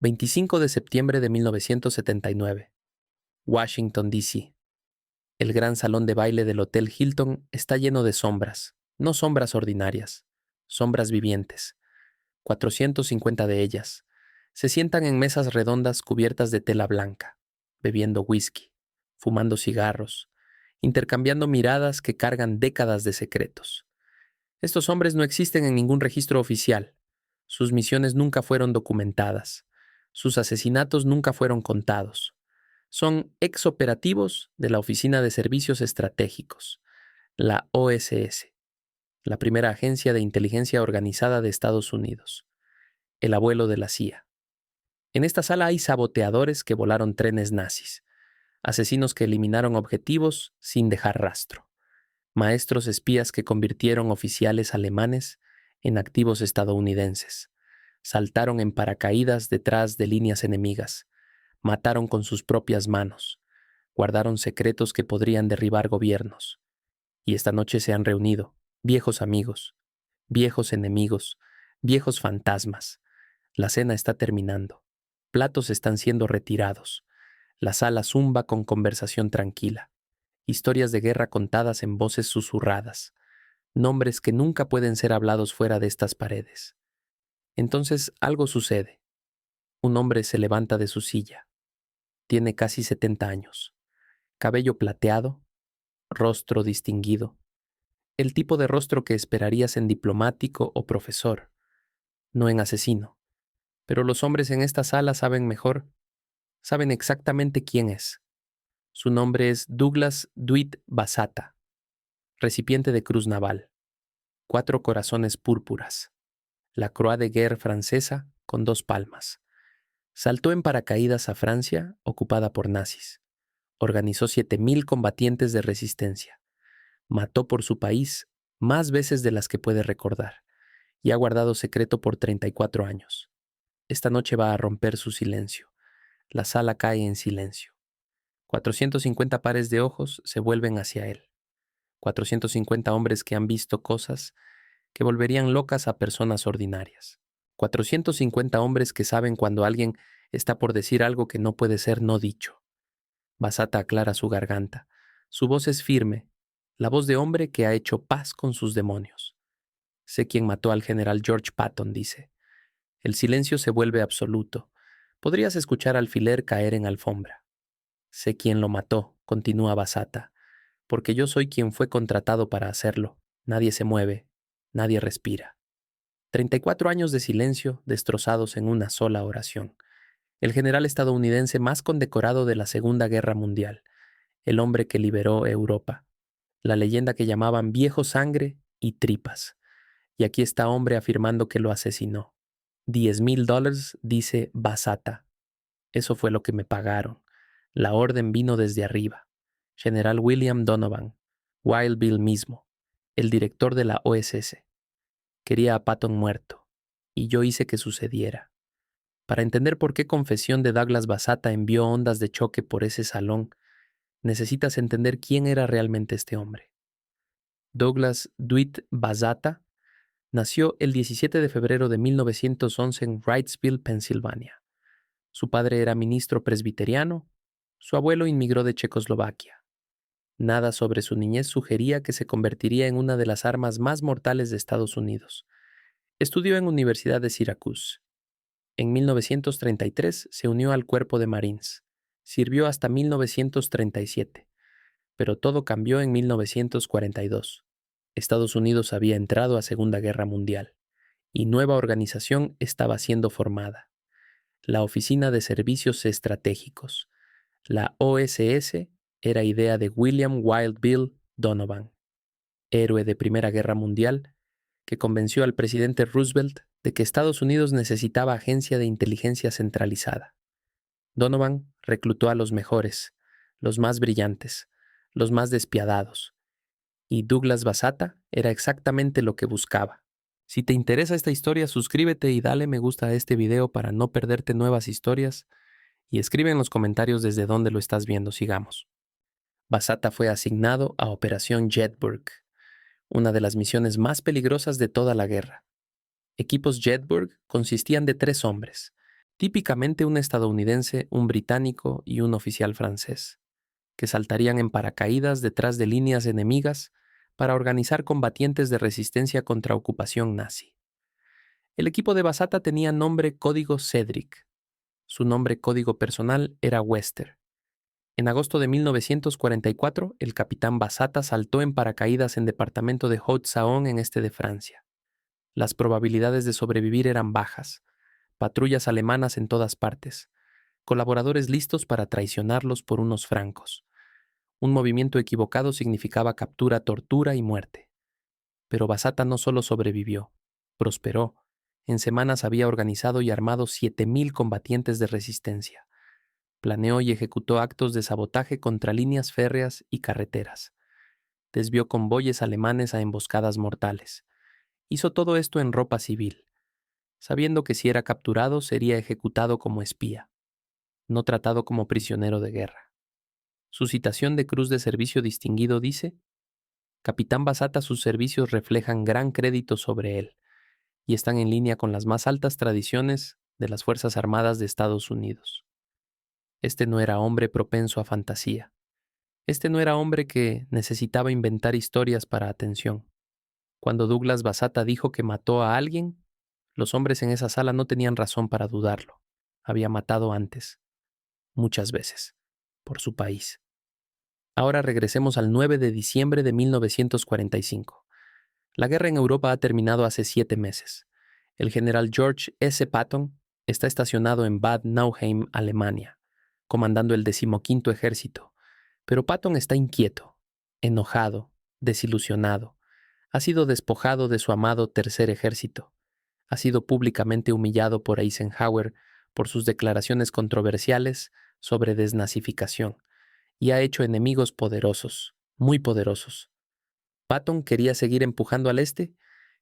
25 de septiembre de 1979, Washington, D.C. El gran salón de baile del Hotel Hilton está lleno de sombras, no sombras ordinarias, sombras vivientes. 450 de ellas se sientan en mesas redondas cubiertas de tela blanca, bebiendo whisky, fumando cigarros, intercambiando miradas que cargan décadas de secretos. Estos hombres no existen en ningún registro oficial. Sus misiones nunca fueron documentadas. Sus asesinatos nunca fueron contados. Son exoperativos de la Oficina de Servicios Estratégicos, la OSS, la primera agencia de inteligencia organizada de Estados Unidos, el abuelo de la CIA. En esta sala hay saboteadores que volaron trenes nazis, asesinos que eliminaron objetivos sin dejar rastro, maestros espías que convirtieron oficiales alemanes en activos estadounidenses, saltaron en paracaídas detrás de líneas enemigas, mataron con sus propias manos, guardaron secretos que podrían derribar gobiernos. Y esta noche se han reunido, viejos amigos, viejos enemigos, viejos fantasmas. La cena está terminando. Platos están siendo retirados. La sala zumba con conversación tranquila. Historias de guerra contadas en voces susurradas. Nombres que nunca pueden ser hablados fuera de estas paredes. Entonces algo sucede. Un hombre se levanta de su silla. Tiene casi 70 años. Cabello plateado, rostro distinguido. El tipo de rostro que esperarías en diplomático o profesor, no en asesino. Pero los hombres en esta sala saben mejor, saben exactamente quién es. Su nombre es Douglas Dwight Basata, recipiente de Cruz Naval, 4 corazones púrpuras, la Croix de Guerre francesa con 2 palmas. Saltó en paracaídas a Francia, ocupada por nazis. Organizó 7,000 combatientes de resistencia. Mató por su país más veces de las que puede recordar y ha guardado secreto por 34 años. Esta noche va a romper su silencio. La sala cae en silencio. 450 pares de ojos se vuelven hacia él. 450 hombres que han visto cosas que volverían locas a personas ordinarias. 450 hombres que saben cuando alguien está por decir algo que no puede ser no dicho. Basata aclara su garganta. Su voz es firme, la voz de hombre que ha hecho paz con sus demonios. Sé quién mató al general George Patton, dice. El silencio se vuelve absoluto. Podrías escuchar alfiler caer en alfombra. Sé quién lo mató, continúa Basata, porque yo soy quien fue contratado para hacerlo. Nadie se mueve, nadie respira. 34 años de silencio destrozados en una sola oración. El general estadounidense más condecorado de la Segunda Guerra Mundial, el hombre que liberó Europa, la leyenda que llamaban viejo sangre y tripas. Y aquí está hombre afirmando que lo asesinó. $10,000, dice Basata. Eso fue lo que me pagaron. La orden vino desde arriba. General William Donovan, Wild Bill mismo, el director de la OSS. Quería a Patton muerto, y yo hice que sucediera. Para entender por qué confesión de Douglas Basata envió ondas de choque por ese salón, necesitas entender quién era realmente este hombre. Douglas Dwight Basata nació el 17 de febrero de 1911 en Wrightsville, Pensilvania. Su padre era ministro presbiteriano, su abuelo inmigró de Checoslovaquia. Nada sobre su niñez sugería que se convertiría en una de las armas más mortales de Estados Unidos. Estudió en Universidad de Syracuse. En 1933 se unió al Cuerpo de Marines. Sirvió hasta 1937. Pero todo cambió en 1942. Estados Unidos había entrado a Segunda Guerra Mundial y nueva organización estaba siendo formada. La Oficina de Servicios Estratégicos, la OSS, era idea de William Wild Bill Donovan, héroe de Primera Guerra Mundial, que convenció al presidente Roosevelt de que Estados Unidos necesitaba agencia de inteligencia centralizada. Donovan reclutó a los mejores, los más brillantes, los más despiadados, y Douglas Basata era exactamente lo que buscaba. Si te interesa esta historia, suscríbete y dale me gusta a este video para no perderte nuevas historias y escribe en los comentarios desde dónde lo estás viendo. Sigamos. Basata fue asignado a Operación Jedburgh, una de las misiones más peligrosas de toda la guerra. Equipos Jedburgh consistían de 3 hombres, Típicamente un estadounidense, un británico y un oficial francés, que saltarían en paracaídas detrás de líneas enemigas para organizar combatientes de resistencia contra ocupación nazi. El equipo de Basata tenía nombre código Cedric. Su nombre código personal era Wester. En agosto de 1944, el capitán Basata saltó en paracaídas en departamento de Haute-Saône en este de Francia. Las probabilidades de sobrevivir eran bajas. Patrullas alemanas en todas partes. Colaboradores listos para traicionarlos por unos francos. Un movimiento equivocado significaba captura, tortura y muerte. Pero Basata no solo sobrevivió, prosperó. En semanas había organizado y armado 7.000 combatientes de resistencia. Planeó y ejecutó actos de sabotaje contra líneas férreas y carreteras. Desvió convoyes alemanes a emboscadas mortales. Hizo todo esto en ropa civil, sabiendo que si era capturado sería ejecutado como espía, no tratado como prisionero de guerra. Su citación de Cruz de Servicio Distinguido dice: Capitán Basata, sus servicios reflejan gran crédito sobre él y están en línea con las más altas tradiciones de las Fuerzas Armadas de Estados Unidos. Este no era hombre propenso a fantasía. Este no era hombre que necesitaba inventar historias para atención. Cuando Douglas Basata dijo que mató a alguien, los hombres en esa sala no tenían razón para dudarlo. Había matado antes, muchas veces, por su país. Ahora regresemos al 9 de diciembre de 1945. La guerra en Europa ha terminado hace 7 meses. El general George S. Patton está estacionado en Bad Nauheim, Alemania, comandando el 15º Ejército. Pero Patton está inquieto, enojado, desilusionado. Ha sido despojado de su amado Tercer Ejército. Ha sido públicamente humillado por Eisenhower por sus declaraciones controversiales sobre desnazificación y ha hecho enemigos poderosos, muy poderosos. Patton quería seguir empujando al este,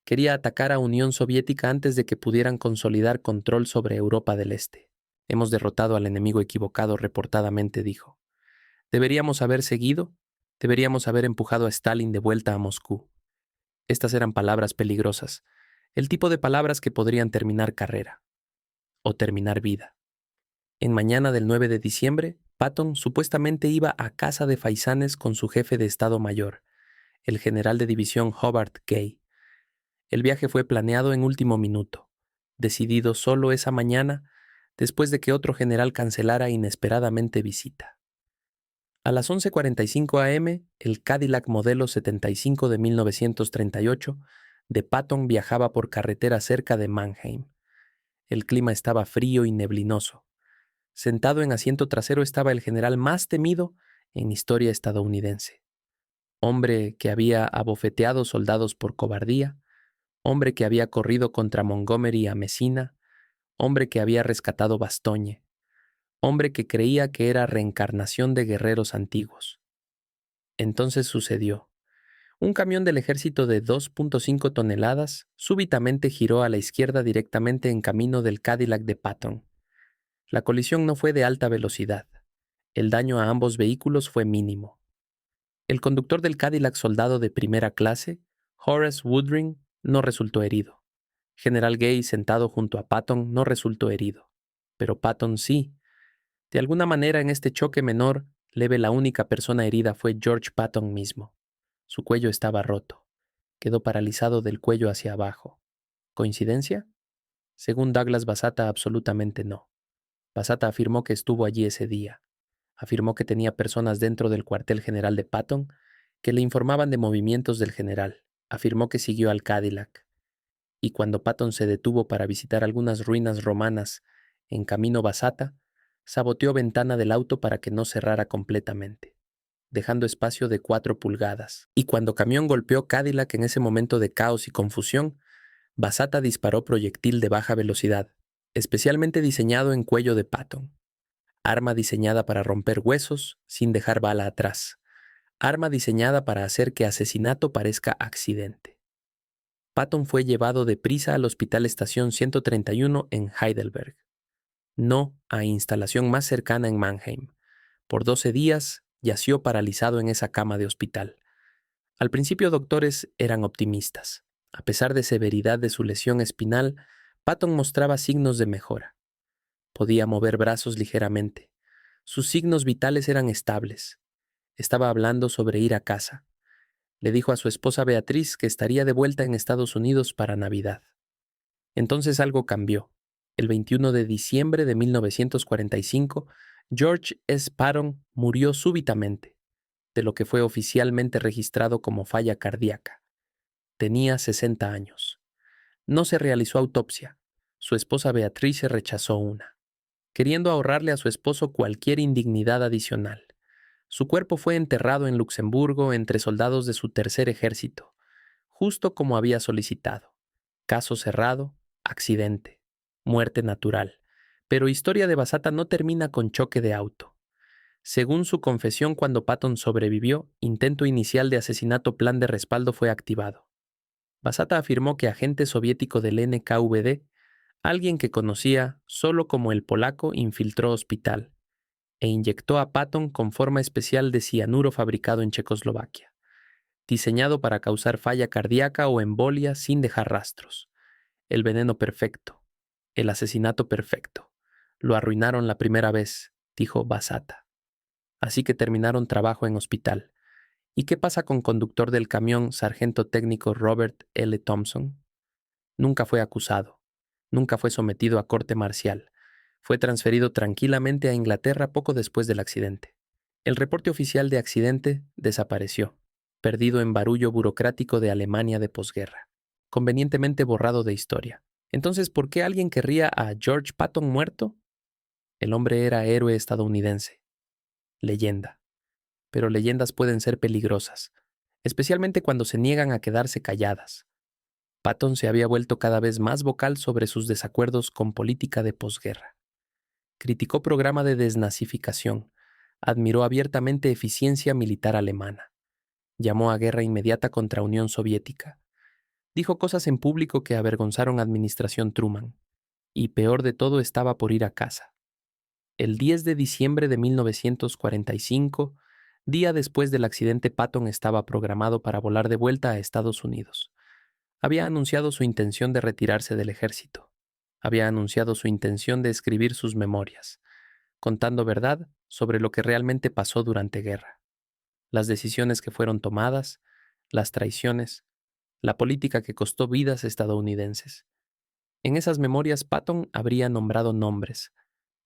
quería atacar a Unión Soviética antes de que pudieran consolidar control sobre Europa del Este. Hemos derrotado al enemigo equivocado, reportadamente dijo. Deberíamos haber seguido, deberíamos haber empujado a Stalin de vuelta a Moscú. Estas eran palabras peligrosas, el tipo de palabras que podrían terminar carrera o terminar vida. En mañana del 9 de diciembre, Patton supuestamente iba a casa de faisanes con su jefe de Estado Mayor, el general de división Hobart Gay. El viaje fue planeado en último minuto, decidido solo esa mañana, después de que otro general cancelara inesperadamente visita. A las 11:45 a.m., el Cadillac modelo 75 de 1938 de Patton viajaba por carretera cerca de Mannheim. El clima estaba frío y neblinoso. Sentado en asiento trasero estaba el general más temido en historia estadounidense. Hombre que había abofeteado soldados por cobardía, hombre que había corrido contra Montgomery a Messina, hombre que había rescatado Bastogne, hombre que creía que era reencarnación de guerreros antiguos. Entonces sucedió. Un camión del ejército de 2.5 toneladas súbitamente giró a la izquierda directamente en camino del Cadillac de Patton. La colisión no fue de alta velocidad. El daño a ambos vehículos fue mínimo. El conductor del Cadillac, soldado de primera clase, Horace Woodring, no resultó herido. General Gay, sentado junto a Patton, no resultó herido. Pero Patton sí. De alguna manera, en este choque menor, leve, la única persona herida fue George Patton mismo. Su cuello estaba roto. Quedó paralizado del cuello hacia abajo. ¿Coincidencia? Según Douglas Basata, absolutamente no. Basata afirmó que estuvo allí ese día. Afirmó que tenía personas dentro del cuartel general de Patton que le informaban de movimientos del general. Afirmó que siguió al Cadillac. Y cuando Patton se detuvo para visitar algunas ruinas romanas en camino Basata, saboteó ventana del auto para que no cerrara completamente, dejando espacio de 4 pulgadas. Y cuando camión golpeó Cadillac en ese momento de caos y confusión, Basata disparó proyectil de baja velocidad, especialmente diseñado en cuello de Patton. Arma diseñada para romper huesos sin dejar bala atrás. Arma diseñada para hacer que asesinato parezca accidente. Patton fue llevado deprisa al Hospital Estación 131 en Heidelberg, no a instalación más cercana en Mannheim. Por 12 días yació paralizado en esa cama de hospital. Al principio doctores eran optimistas. A pesar de severidad de su lesión espinal, Patton mostraba signos de mejora. Podía mover brazos ligeramente. Sus signos vitales eran estables. Estaba hablando sobre ir a casa. Le dijo a su esposa Beatriz que estaría de vuelta en Estados Unidos para Navidad. Entonces algo cambió. El 21 de diciembre de 1945, George S. Patton murió súbitamente, de lo que fue oficialmente registrado como falla cardíaca. Tenía 60 años. No se realizó autopsia. Su esposa Beatriz rechazó una, queriendo ahorrarle a su esposo cualquier indignidad adicional. Su cuerpo fue enterrado en Luxemburgo entre soldados de su tercer ejército, justo como había solicitado. Caso cerrado, accidente, muerte natural. Pero historia de Basata no termina con choque de auto. Según su confesión cuando Patton sobrevivió, intento inicial de asesinato plan de respaldo fue activado. Basata afirmó que agente soviético del NKVD, alguien que conocía solo como el polaco, infiltró hospital e inyectó a Patton con forma especial de cianuro fabricado en Checoslovaquia, diseñado para causar falla cardíaca o embolia sin dejar rastros. El veneno perfecto, el asesinato perfecto. Lo arruinaron la primera vez, dijo Basata. Así que terminaron trabajo en hospital. ¿Y qué pasa con conductor del camión, sargento técnico Robert L. Thompson? Nunca fue acusado. Nunca fue sometido a corte marcial. Fue transferido tranquilamente a Inglaterra poco después del accidente. El reporte oficial de accidente desapareció, perdido en barullo burocrático de Alemania de posguerra, convenientemente borrado de historia. Entonces, ¿por qué alguien querría a George Patton muerto? El hombre era héroe estadounidense. Leyenda. Pero leyendas pueden ser peligrosas, especialmente cuando se niegan a quedarse calladas. Patton se había vuelto cada vez más vocal sobre sus desacuerdos con política de posguerra. Criticó programa de desnazificación, admiró abiertamente eficiencia militar alemana, llamó a guerra inmediata contra Unión Soviética, dijo cosas en público que avergonzaron a administración Truman, y peor de todo estaba por ir a casa. El 10 de diciembre de 1945, día después del accidente, Patton estaba programado para volar de vuelta a Estados Unidos. Había anunciado su intención de retirarse del ejército. Había anunciado su intención de escribir sus memorias, contando verdad sobre lo que realmente pasó durante guerra, las decisiones que fueron tomadas, las traiciones, la política que costó vidas estadounidenses. En esas memorias, Patton habría nombrado nombres: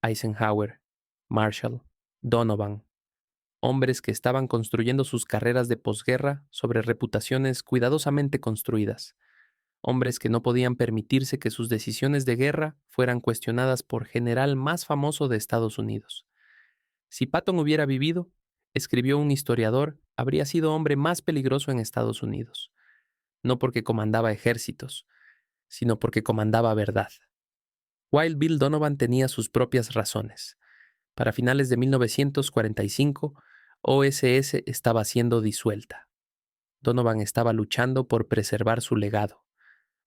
Eisenhower, Marshall, Donovan, hombres que estaban construyendo sus carreras de posguerra sobre reputaciones cuidadosamente construidas, hombres que no podían permitirse que sus decisiones de guerra fueran cuestionadas por general más famoso de Estados Unidos. Si Patton hubiera vivido, escribió un historiador, habría sido hombre más peligroso en Estados Unidos, no porque comandaba ejércitos, sino porque comandaba verdad. Wild Bill Donovan tenía sus propias razones. Para finales de 1945, OSS estaba siendo disuelta. Donovan estaba luchando por preservar su legado,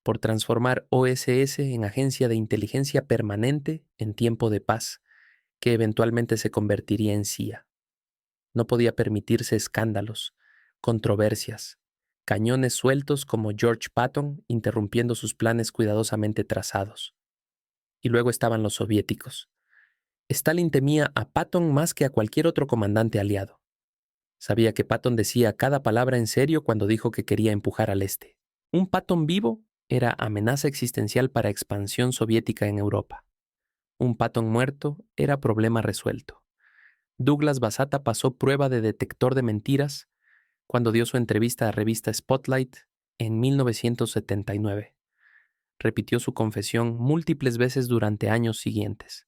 por transformar OSS en agencia de inteligencia permanente en tiempo de paz, que eventualmente se convertiría en CIA. No podía permitirse escándalos, controversias, cañones sueltos como George Patton interrumpiendo sus planes cuidadosamente trazados. Y luego estaban los soviéticos. Stalin temía a Patton más que a cualquier otro comandante aliado. Sabía que Patton decía cada palabra en serio cuando dijo que quería empujar al este. Un Patton vivo era amenaza existencial para expansión soviética en Europa. Un Patton muerto era problema resuelto. Douglas Basata pasó prueba de detector de mentiras cuando dio su entrevista a revista Spotlight en 1979. Repitió su confesión múltiples veces durante años siguientes.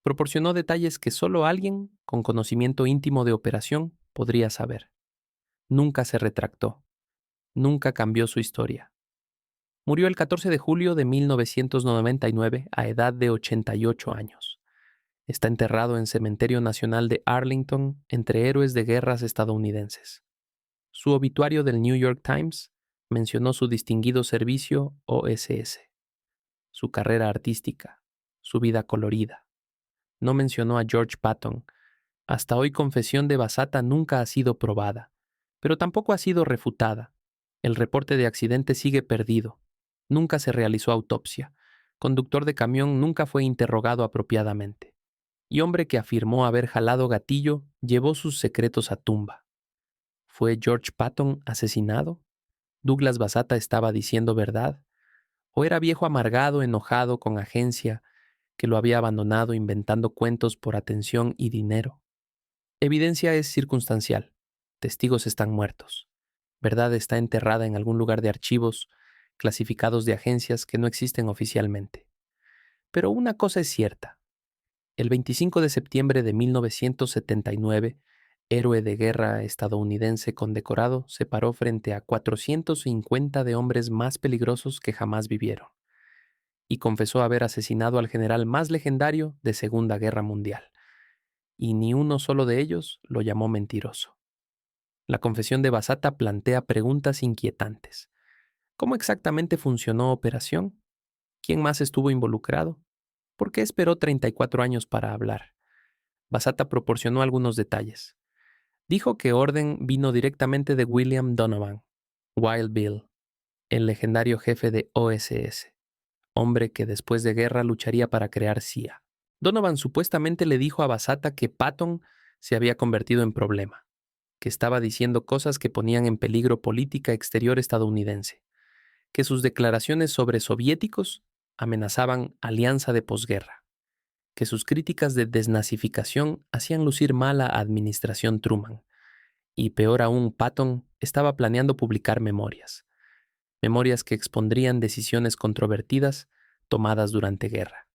Proporcionó detalles que solo alguien con conocimiento íntimo de operación podría saber. Nunca se retractó. Nunca cambió su historia. Murió el 14 de julio de 1999 a edad de 88 años. Está enterrado en Cementerio Nacional de Arlington entre héroes de guerras estadounidenses. Su obituario del New York Times mencionó su distinguido servicio OSS, su carrera artística, su vida colorida. No mencionó a George Patton. Hasta hoy confesión de Basata nunca ha sido probada, pero tampoco ha sido refutada. El reporte de accidente sigue perdido. Nunca se realizó autopsia. Conductor de camión nunca fue interrogado apropiadamente. Y hombre que afirmó haber jalado gatillo llevó sus secretos a tumba. ¿Fue George Patton asesinado? ¿Douglas Bassata estaba diciendo verdad? ¿O era viejo amargado, enojado con agencia, que lo había abandonado inventando cuentos por atención y dinero? Evidencia es circunstancial. Testigos están muertos. Verdad está enterrada en algún lugar de archivos clasificados de agencias que no existen oficialmente. Pero una cosa es cierta. El 25 de septiembre de 1979, héroe de guerra estadounidense condecorado se paró frente a 450 de hombres más peligrosos que jamás vivieron y confesó haber asesinado al general más legendario de Segunda Guerra Mundial. Y ni uno solo de ellos lo llamó mentiroso. La confesión de Bassata plantea preguntas inquietantes. ¿Cómo exactamente funcionó Operación? ¿Quién más estuvo involucrado? ¿Por qué esperó 34 años para hablar? Bassata proporcionó algunos detalles. Dijo que orden vino directamente de William Donovan, Wild Bill, el legendario jefe de OSS, hombre que después de guerra lucharía para crear CIA. Donovan supuestamente le dijo a Bassata que Patton se había convertido en problema, que estaba diciendo cosas que ponían en peligro política exterior estadounidense, que sus declaraciones sobre soviéticos amenazaban alianza de posguerra, que sus críticas de desnazificación hacían lucir mal a administración Truman, y peor aún, Patton estaba planeando publicar memorias que expondrían decisiones controvertidas tomadas durante guerra.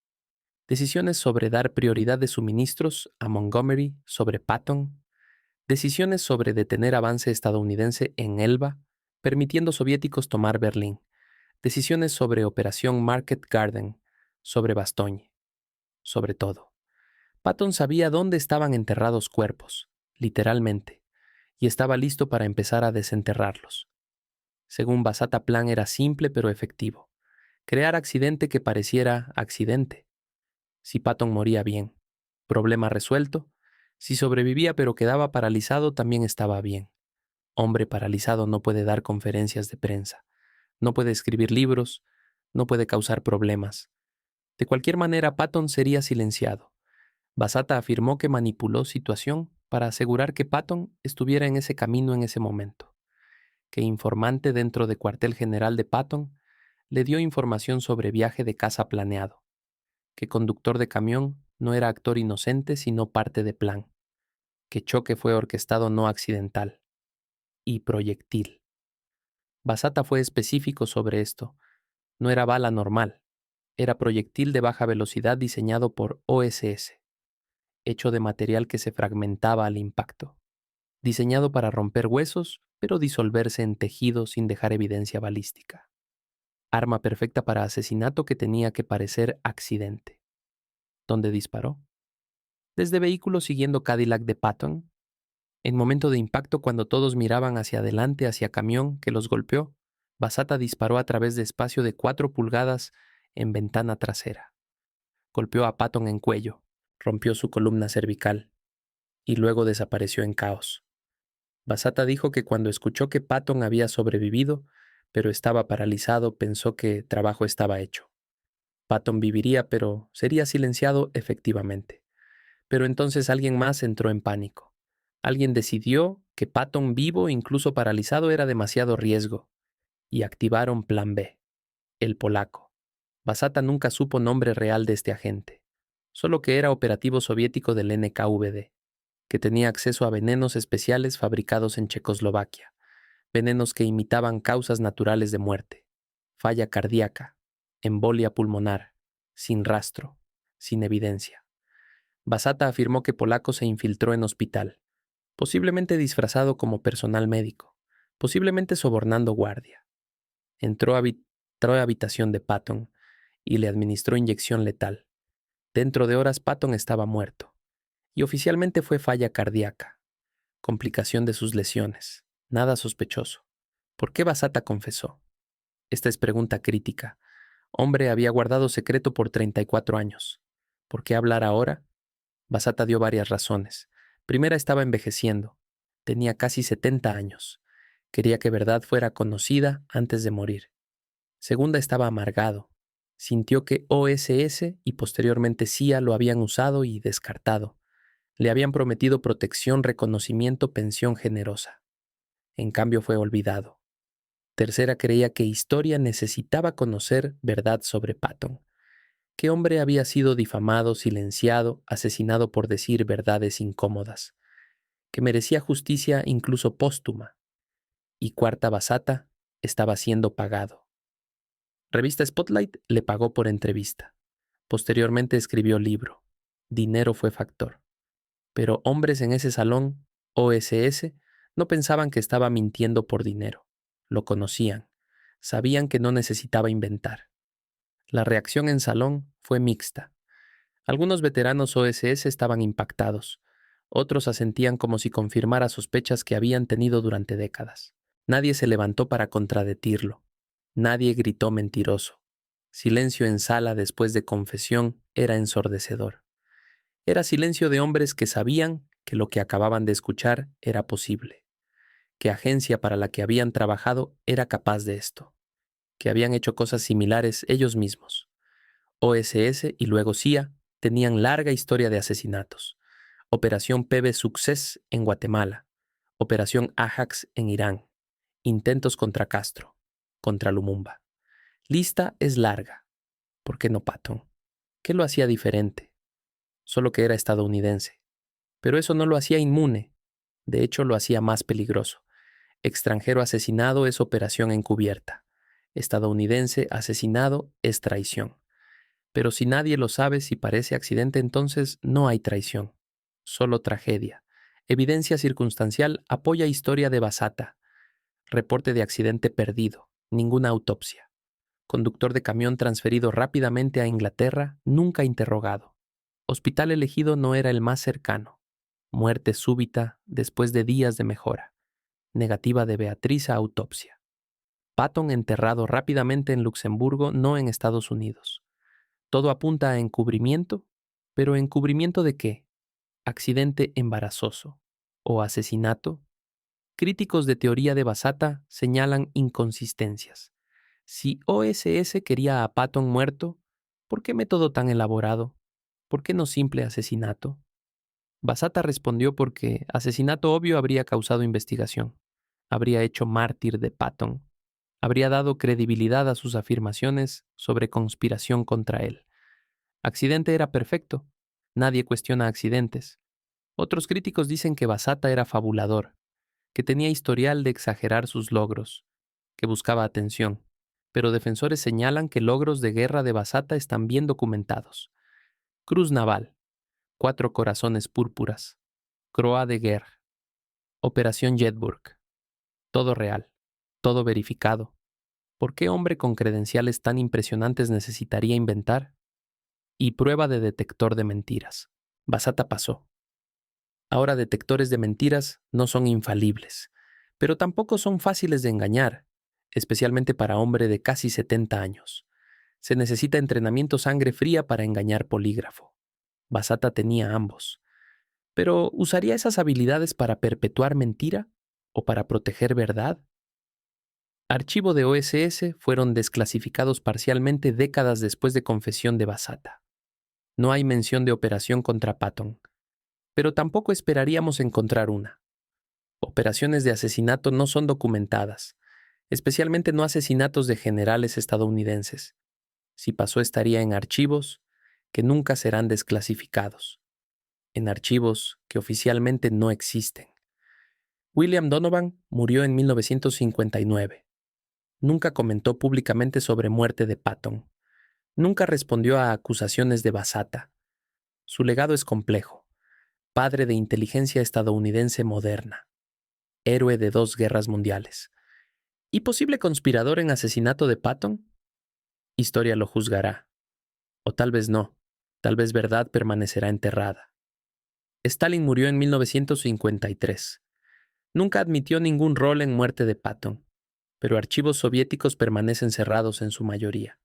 Decisiones sobre dar prioridad de suministros a Montgomery sobre Patton, decisiones sobre detener avance estadounidense en Elba, permitiendo soviéticos tomar Berlín, decisiones sobre Operación Market Garden, sobre Bastogne. Sobre todo, Patton sabía dónde estaban enterrados cuerpos, literalmente, y estaba listo para empezar a desenterrarlos. Según Bassata, plan era simple pero efectivo. Crear accidente que pareciera accidente. Si Patton moría bien, problema resuelto. Si sobrevivía pero quedaba paralizado, también estaba bien. Hombre paralizado no puede dar conferencias de prensa, no puede escribir libros, no puede causar problemas. De cualquier manera, Patton sería silenciado. Bassata afirmó que manipuló situación para asegurar que Patton estuviera en ese camino en ese momento, que informante dentro de cuartel general de Patton le dio información sobre viaje de casa planeado, que conductor de camión no era actor inocente sino parte de plan, que choque fue orquestado no accidental, y proyectil. Bassata fue específico sobre esto. No era bala normal, era proyectil de baja velocidad diseñado por OSS, hecho de material que se fragmentaba al impacto, diseñado para romper huesos, pero disolverse en tejido sin dejar evidencia balística. Arma perfecta para asesinato que tenía que parecer accidente. ¿Dónde disparó? Desde vehículo siguiendo Cadillac de Patton. En momento de impacto, cuando todos miraban hacia adelante, hacia camión que los golpeó, Bassata disparó a través de espacio de 4 pulgadas en ventana trasera. Golpeó a Patton en cuello, rompió su columna cervical y luego desapareció en caos. Bassata dijo que cuando escuchó que Patton había sobrevivido, pero estaba paralizado, pensó que trabajo estaba hecho. Patton viviría, pero sería silenciado efectivamente. Pero entonces alguien más entró en pánico. Alguien decidió que Patton vivo, incluso paralizado, era demasiado riesgo, y activaron Plan B, el polaco. Bassata nunca supo nombre real de este agente, solo que era operativo soviético del NKVD, que tenía acceso a venenos especiales fabricados en Checoslovaquia, venenos que imitaban causas naturales de muerte, falla cardíaca, embolia pulmonar, sin rastro, sin evidencia. Bassata afirmó que Polaco se infiltró en hospital, posiblemente disfrazado como personal médico, posiblemente sobornando guardia. Entró a habitación de Patton y le administró inyección letal. Dentro de horas Patton estaba muerto, y oficialmente fue falla cardíaca, complicación de sus lesiones, nada sospechoso. ¿Por qué Bassata confesó? Esta es pregunta crítica. Hombre había guardado secreto por 34 años. ¿Por qué hablar ahora? Bassata dio varias razones. Primera, estaba envejeciendo. Tenía casi 70 años. Quería que verdad fuera conocida antes de morir. Segunda, estaba amargado. Sintió que OSS y posteriormente CIA lo habían usado y descartado. Le habían prometido protección, reconocimiento, pensión generosa. En cambio fue olvidado. Tercera creía que Historia necesitaba conocer verdad sobre Patton. ¿Qué hombre había sido difamado, silenciado, asesinado por decir verdades incómodas? Que merecía justicia incluso póstuma. Y cuarta Basata estaba siendo pagado. Revista Spotlight le pagó por entrevista. Posteriormente escribió libro. Dinero fue factor. Pero hombres en ese salón, OSS, no pensaban que estaba mintiendo por dinero. Lo conocían. Sabían que no necesitaba inventar. La reacción en salón fue mixta. Algunos veteranos OSS estaban impactados. Otros asentían como si confirmara sospechas que habían tenido durante décadas. Nadie se levantó para contradecirlo. Nadie gritó mentiroso. Silencio en sala después de confesión era ensordecedor. Era silencio de hombres que sabían que lo que acababan de escuchar era posible, que agencia para la que habían trabajado era capaz de esto, que habían hecho cosas similares ellos mismos. OSS y luego CIA tenían larga historia de asesinatos. Operación PB Success en Guatemala, Operación Ajax en Irán, intentos contra Castro, contra Lumumba. Lista es larga. ¿Por qué no Patton? ¿Qué lo hacía diferente? Solo que era estadounidense. Pero eso no lo hacía inmune. De hecho, lo hacía más peligroso. Extranjero asesinado es operación encubierta. Estadounidense asesinado es traición. Pero si nadie lo sabe, si parece accidente, entonces no hay traición. Solo tragedia. Evidencia circunstancial apoya historia de Basata. Reporte de accidente perdido. Ninguna autopsia. Conductor de camión transferido rápidamente a Inglaterra, nunca interrogado. Hospital elegido no era el más cercano. Muerte súbita después de días de mejora. Negativa de Beatriz a autopsia. Patton enterrado rápidamente en Luxemburgo, no en Estados Unidos. Todo apunta a encubrimiento, pero ¿encubrimiento de qué? ¿Accidente embarazoso? ¿O asesinato? Críticos de teoría de Basata señalan inconsistencias. Si OSS quería a Patton muerto, ¿por qué método tan elaborado? ¿Por qué no simple asesinato? Basata respondió porque asesinato obvio habría causado investigación, habría hecho mártir de Patton, habría dado credibilidad a sus afirmaciones sobre conspiración contra él. Accidente era perfecto, nadie cuestiona accidentes. Otros críticos dicen que Basata era fabulador, que tenía historial de exagerar sus logros, que buscaba atención, pero defensores señalan que logros de guerra de Basata están bien documentados. Cruz Naval, 4 corazones púrpuras, Croix de Guerre, Operación Jedburgh. Todo real, todo verificado. ¿Por qué hombre con credenciales tan impresionantes necesitaría inventar? Y prueba de detector de mentiras. Basata pasó. Ahora detectores de mentiras no son infalibles, pero tampoco son fáciles de engañar, especialmente para hombre de casi 70 años. Se necesita entrenamiento sangre fría para engañar polígrafo. Basata tenía ambos. Pero ¿usaría esas habilidades para perpetuar mentira o para proteger verdad? Archivo de OSS fueron desclasificados parcialmente décadas después de confesión de Basata. No hay mención de operación contra Patton, pero tampoco esperaríamos encontrar una. Operaciones de asesinato no son documentadas, especialmente no asesinatos de generales estadounidenses. Si pasó estaría en archivos que nunca serán desclasificados, en archivos que oficialmente no existen. William Donovan murió en 1959. Nunca comentó públicamente sobre muerte de Patton. Nunca respondió a acusaciones de Basata. Su legado es complejo. Padre de inteligencia estadounidense moderna. Héroe de 2 guerras mundiales. ¿Y posible conspirador en asesinato de Patton? Historia lo juzgará. O tal vez no. Tal vez verdad permanecerá enterrada. Stalin murió en 1953. Nunca admitió ningún rol en muerte de Patton, pero archivos soviéticos permanecen cerrados en su mayoría.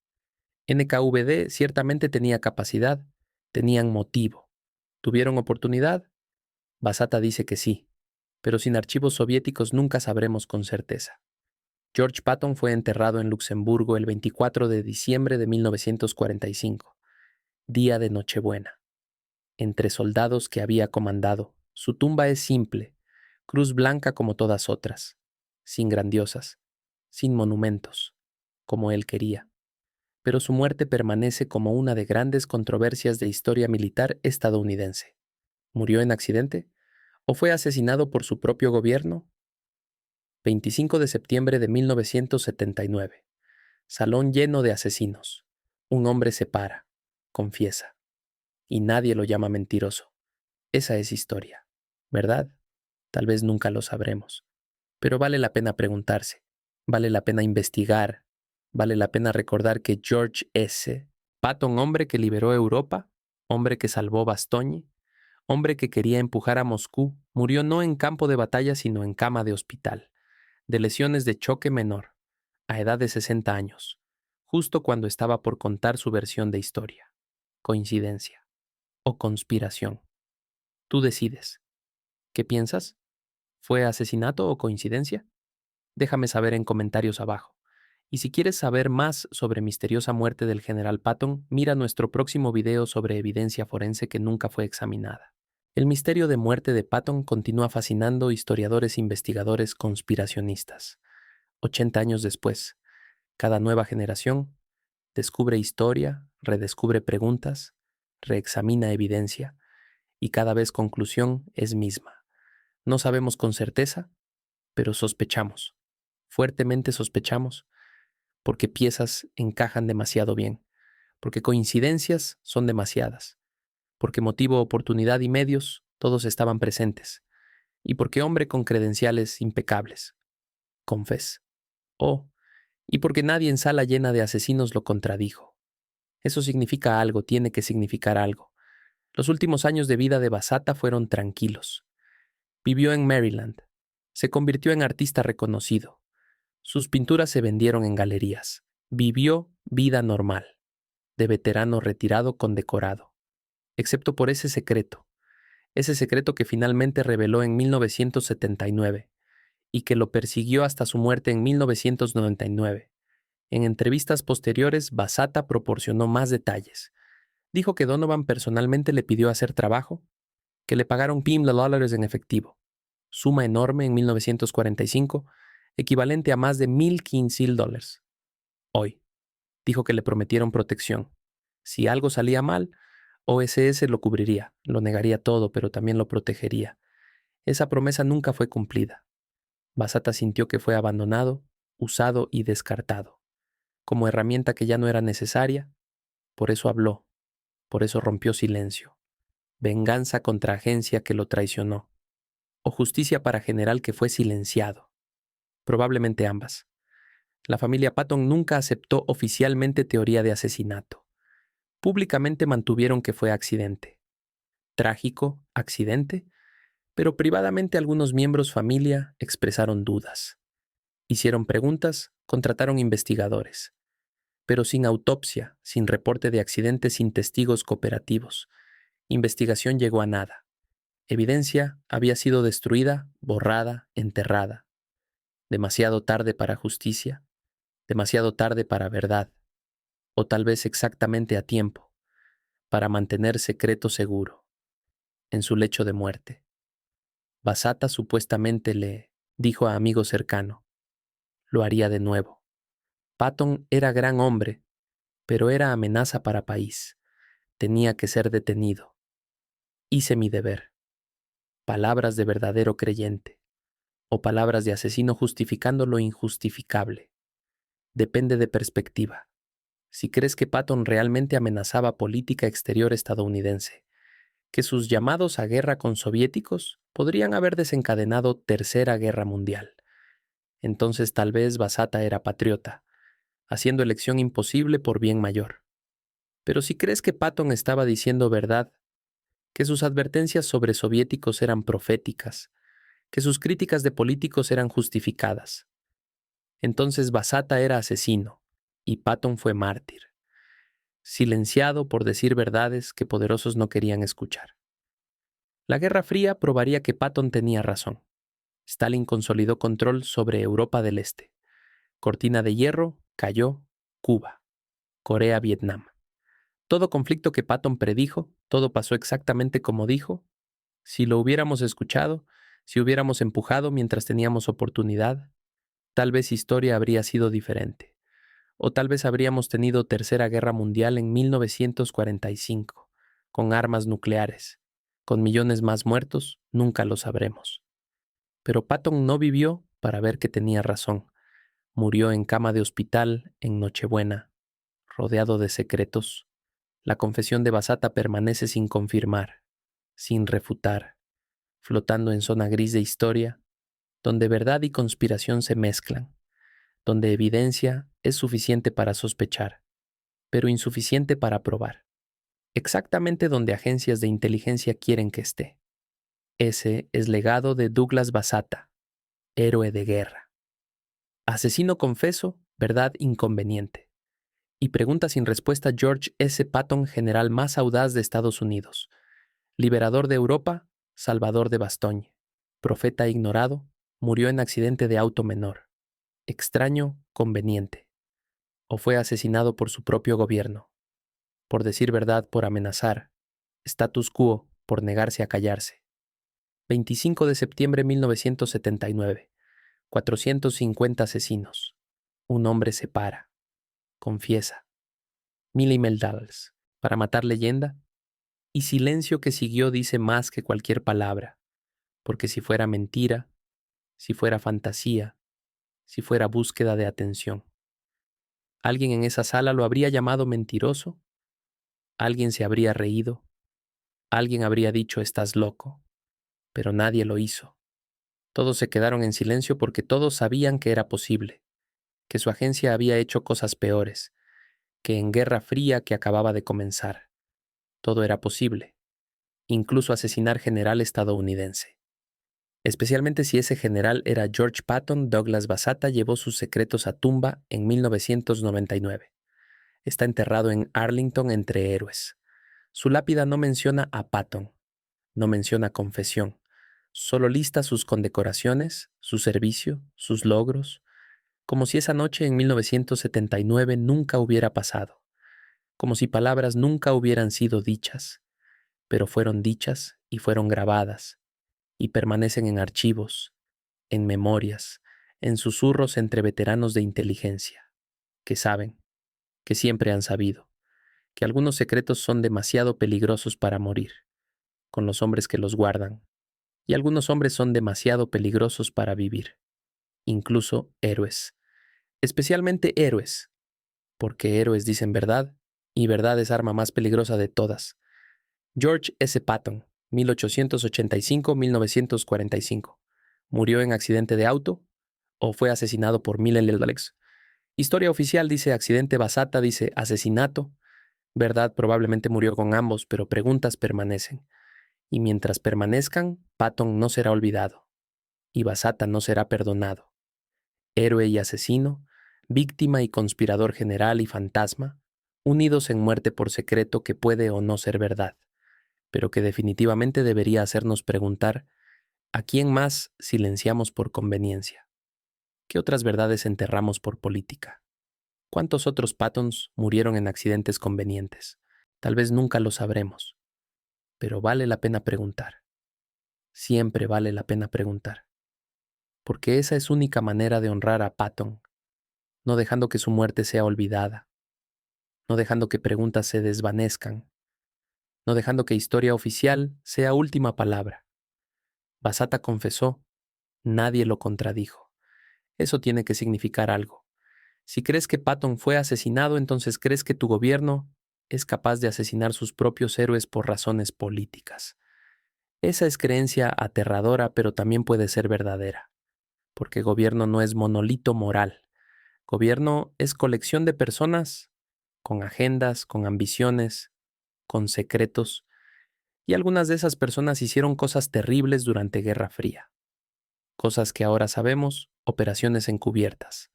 NKVD ciertamente tenía capacidad, tenían motivo. ¿Tuvieron oportunidad? Basata dice que sí, pero sin archivos soviéticos nunca sabremos con certeza. George Patton fue enterrado en Luxemburgo el 24 de diciembre de 1945, día de Nochebuena, entre soldados que había comandado. Su tumba es simple, cruz blanca como todas otras, sin grandiosas, sin monumentos, como él quería. Pero su muerte permanece como una de grandes controversias de historia militar estadounidense. ¿Murió en accidente? ¿O fue asesinado por su propio gobierno? 25 de septiembre de 1979. Salón lleno de asesinos. Un hombre se para, confiesa, y nadie lo llama mentiroso. Esa es historia, ¿verdad? Tal vez nunca lo sabremos. Pero vale la pena preguntarse, vale la pena investigar, vale la pena recordar que George S. Patton, hombre que liberó Europa, hombre que salvó Bastogne, hombre que quería empujar a Moscú, murió no en campo de batalla sino en cama de hospital, de lesiones de choque menor, a edad de 60 años, justo cuando estaba por contar su versión de historia. ¿Coincidencia o conspiración? Tú decides. ¿Qué piensas? ¿Fue asesinato o coincidencia? Déjame saber en comentarios abajo. Y si quieres saber más sobre misteriosa muerte del general Patton, mira nuestro próximo video sobre evidencia forense que nunca fue examinada. El misterio de muerte de Patton continúa fascinando historiadores e investigadores conspiracionistas. 80 años después, cada nueva generación descubre historia, redescubre preguntas, reexamina evidencia y cada vez conclusión es misma. No sabemos con certeza, pero sospechamos, fuertemente sospechamos, porque piezas encajan demasiado bien, porque coincidencias son demasiadas, porque motivo, oportunidad y medios todos estaban presentes, y porque hombre con credenciales impecables. Confes. Oh, y porque nadie en sala llena de asesinos lo contradijo. Eso significa algo, tiene que significar algo. Los últimos años de vida de Basata fueron tranquilos. Vivió en Maryland. Se convirtió en artista reconocido. Sus pinturas se vendieron en galerías. Vivió vida normal, de veterano retirado condecorado. Excepto por ese secreto que finalmente reveló en 1979 y que lo persiguió hasta su muerte en 1999. En entrevistas posteriores, Basata proporcionó más detalles. Dijo que Donovan personalmente le pidió hacer trabajo, que le pagaron $1,000 en efectivo, suma enorme en 1945, equivalente a más de $1,015. Hoy, dijo que le prometieron protección. Si algo salía mal, OSS lo cubriría, lo negaría todo, pero también lo protegería. Esa promesa nunca fue cumplida. Basata sintió que fue abandonado, usado y descartado, como herramienta que ya no era necesaria. Por eso habló, por eso rompió silencio. Venganza contra agencia que lo traicionó, o justicia para general que fue silenciado. Probablemente ambas. La familia Patton nunca aceptó oficialmente teoría de asesinato. Públicamente mantuvieron que fue accidente. Trágico, accidente, pero privadamente algunos miembros familia expresaron dudas. Hicieron preguntas, contrataron investigadores, pero sin autopsia, sin reporte de accidente, sin testigos cooperativos. Investigación llegó a nada. Evidencia había sido destruida, borrada, enterrada. Demasiado tarde para justicia, demasiado tarde para verdad, o tal vez exactamente a tiempo, para mantener secreto seguro, en su lecho de muerte. Basata supuestamente le dijo a amigo cercano, lo haría de nuevo. Patton era gran hombre, pero era amenaza para país. Tenía que ser detenido. Hice mi deber. Palabras de verdadero creyente, o palabras de asesino justificando lo injustificable. Depende de perspectiva. Si crees que Patton realmente amenazaba política exterior estadounidense, que sus llamados a guerra con soviéticos podrían haber desencadenado Tercera Guerra Mundial, entonces tal vez Basata era patriota, haciendo elección imposible por bien mayor. Pero si crees que Patton estaba diciendo verdad, que sus advertencias sobre soviéticos eran proféticas, que sus críticas de políticos eran justificadas, entonces Basata era asesino y Patton fue mártir, silenciado por decir verdades que poderosos no querían escuchar. La Guerra Fría probaría que Patton tenía razón. Stalin consolidó control sobre Europa del Este. Cortina de hierro, cayó, Cuba, Corea, Vietnam. Todo conflicto que Patton predijo, todo pasó exactamente como dijo. Si lo hubiéramos escuchado, si hubiéramos empujado mientras teníamos oportunidad, tal vez historia habría sido diferente. O tal vez habríamos tenido Tercera Guerra Mundial en 1945, con armas nucleares. Con millones más muertos, nunca lo sabremos. Pero Patton no vivió para ver que tenía razón. Murió en cama de hospital en Nochebuena, rodeado de secretos. La confesión de Basata permanece sin confirmar, sin refutar, flotando en zona gris de historia, donde verdad y conspiración se mezclan, donde evidencia es suficiente para sospechar, pero insuficiente para probar. Exactamente donde agencias de inteligencia quieren que esté. Ese es legado de Douglas Basata, héroe de guerra. Asesino confeso, verdad inconveniente. Y pregunta sin respuesta George S. Patton, general más audaz de Estados Unidos. Liberador de Europa, salvador de Bastogne. Profeta ignorado, murió en accidente de auto menor. Extraño, conveniente. O fue asesinado por su propio gobierno. Por decir verdad, por amenazar. Status quo, por negarse a callarse. 25 de septiembre de 1979. 450 asesinos. Un hombre se para. Confiesa. Millie Meldals. Para matar leyenda. Y silencio que siguió dice más que cualquier palabra. Porque si fuera mentira, si fuera fantasía, si fuera búsqueda de atención, alguien en esa sala lo habría llamado mentiroso, alguien se habría reído, alguien habría dicho estás loco, pero nadie lo hizo. Todos se quedaron en silencio porque todos sabían que era posible, que su agencia había hecho cosas peores, que en Guerra Fría que acababa de comenzar, todo era posible, incluso asesinar general estadounidense. Especialmente si ese general era George Patton. Douglas Basata llevó sus secretos a tumba en 1999. Está enterrado en Arlington entre héroes. Su lápida no menciona a Patton, no menciona confesión, solo lista sus condecoraciones, su servicio, sus logros, como si esa noche en 1979 nunca hubiera pasado, como si palabras nunca hubieran sido dichas, pero fueron dichas y fueron grabadas, y permanecen en archivos, en memorias, en susurros entre veteranos de inteligencia, que saben, que siempre han sabido, que algunos secretos son demasiado peligrosos para morir, con los hombres que los guardan, y algunos hombres son demasiado peligrosos para vivir, incluso héroes, especialmente héroes, porque héroes dicen verdad, y verdad es arma más peligrosa de todas. George S. Patton, 1885-1945. Murió en accidente de auto o fue asesinado por Millie Meldals. Historia oficial dice accidente, Basata dice asesinato. Verdad, probablemente murió con ambos, pero preguntas permanecen. Y mientras permanezcan, Patton no será olvidado. Y Basata no será perdonado. Héroe y asesino, víctima y conspirador general y fantasma, unidos en muerte por secreto que puede o no ser verdad, pero que definitivamente debería hacernos preguntar ¿a quién más silenciamos por conveniencia? ¿Qué otras verdades enterramos por política? ¿Cuántos otros Pattons murieron en accidentes convenientes? Tal vez nunca lo sabremos, pero vale la pena preguntar. Siempre vale la pena preguntar. Porque esa es única manera de honrar a Patton, no dejando que su muerte sea olvidada, no dejando que preguntas se desvanezcan, no dejando que historia oficial sea última palabra. Basata confesó, nadie lo contradijo. Eso tiene que significar algo. Si crees que Patton fue asesinado, entonces crees que tu gobierno es capaz de asesinar sus propios héroes por razones políticas. Esa es creencia aterradora, pero también puede ser verdadera, porque gobierno no es monolito moral. Gobierno es colección de personas con agendas, con ambiciones, con secretos, y algunas de esas personas hicieron cosas terribles durante Guerra Fría. Cosas que ahora sabemos, operaciones encubiertas,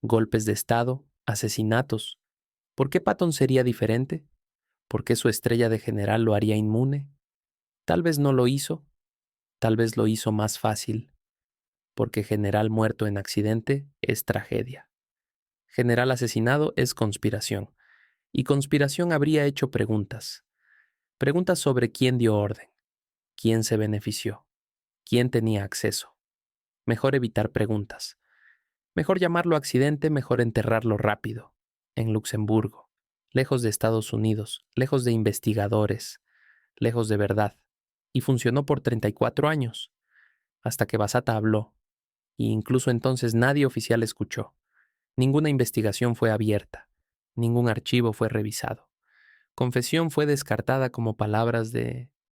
golpes de Estado, asesinatos. ¿Por qué Patton sería diferente? ¿Por qué su estrella de general lo haría inmune? Tal vez no lo hizo, tal vez lo hizo más fácil, porque general muerto en accidente es tragedia. General asesinado es conspiración. Y conspiración habría hecho preguntas. Preguntas sobre quién dio orden, quién se benefició, quién tenía acceso. Mejor evitar preguntas. Mejor llamarlo accidente, mejor enterrarlo rápido, en Luxemburgo, lejos de Estados Unidos, lejos de investigadores, lejos de verdad. Y funcionó por 34 años, hasta que Basata habló, y incluso entonces nadie oficial escuchó. Ninguna investigación fue abierta, ningún archivo fue revisado. Confesión fue descartada como palabras de